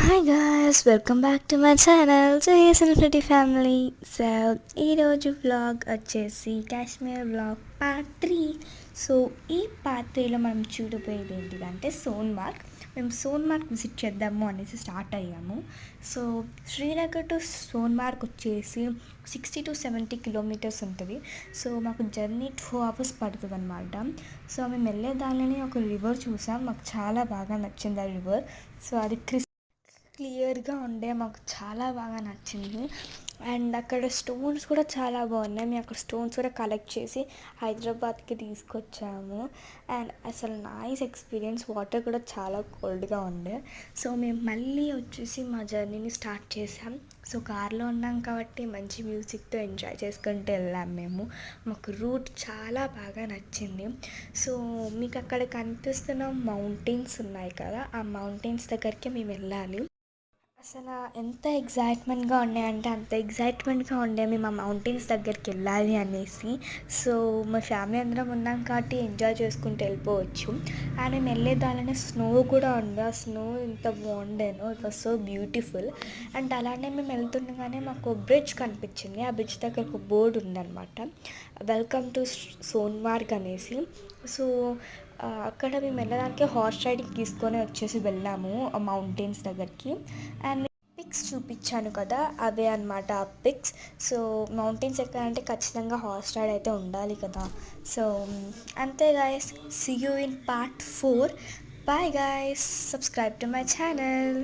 Hi guys, welcome back to my channel JS infinity family. So ఈరోజు vlog వచ్చేసి Kashmir vlog part 3. So ఈ part 3లో మనం చూడబోయేది ఏంటిదంటే సోన్మార్గ్. మేము సోన్మార్గ్ విజిట్ చేద్దాము అనేసి స్టార్ట్ అయ్యాము. సో శ్రీనగర్ టు సోన్మార్గ్ వచ్చేసి 60 to 70 కిలోమీటర్స్ ఉంటుంది. సో మాకు జర్నీ 2 hours పడుతుంది అనమాట. సో మేము వెళ్ళే దానిలోనే ఒక రివర్ చూసాం, మాకు చాలా బాగా నచ్చింది ఆ రివర్. సో అది క్లియర్గా ఉండే మాకు చాలా బాగా నచ్చింది. అండ్ అక్కడ స్టోన్స్ కూడా చాలా బాగున్నాయి. మేము అక్కడ స్టోన్స్ కూడా కలెక్ట్ చేసి హైదరాబాద్కి తీసుకొచ్చాము. అండ్ అసలు నైస్ ఎక్స్పీరియన్స్. వాటర్ కూడా చాలా కోల్డ్గా ఉండే. సో మేము మళ్ళీ వచ్చేసి మా జర్నీని స్టార్ట్ చేసాం. సో కార్లో ఉన్నాం కాబట్టి మంచి మ్యూజిక్తో ఎంజాయ్ చేసుకుంటూ వెళ్ళాం మేము. మాకు రూట్ చాలా బాగా నచ్చింది. సో మీకు అక్కడ కనిపిస్తున్న మౌంటైన్స్ ఉన్నాయి కదా, ఆ మౌంటైన్స్ దగ్గరికి మేము వెళ్ళాలి. అసలు ఎంత ఎగ్జైట్మెంట్గా ఉన్నాయంటే అంత ఎగ్జైట్మెంట్గా ఉండే మేము ఆ మౌంటైన్స్ దగ్గరికి వెళ్ళాలి అనేసి. సో మా ఫ్యామిలీ అందరం ఉన్నాం కాబట్టి ఎంజాయ్ చేసుకుంటూ వెళ్ళిపోవచ్చు. అండ్ మేము వెళ్ళే దానిలోనే స్నో కూడా ఉంది. ఆ స్నో ఎంత బాగుండేనో, it was so beautiful. And అలానే మేము వెళ్తుండగానే మాకు బ్రిడ్జ్ కనిపించింది. ఆ బ్రిడ్జ్ దగ్గర ఒక బోర్డు ఉందన్నమాట, వెల్కమ్ టు సోన్మార్గ్ అనేసి. సో అక్కడ మేము వెళ్ళడానికి హార్స్ రైడింగ్ తీసుకొని వచ్చేసి వెళ్ళాము ఆ మౌంటైన్స్ దగ్గరికి. అండ్ పిక్స్ చూపించాను కదా, అవే అనమాట ఆ పిక్స్. సో మౌంటైన్స్ ఎక్కాలంటే ఖచ్చితంగా హార్స్ రైడ్ అయితే ఉండాలి కదా. సో అంతే guys, see you in part 4. Bye guys, subscribe to my channel.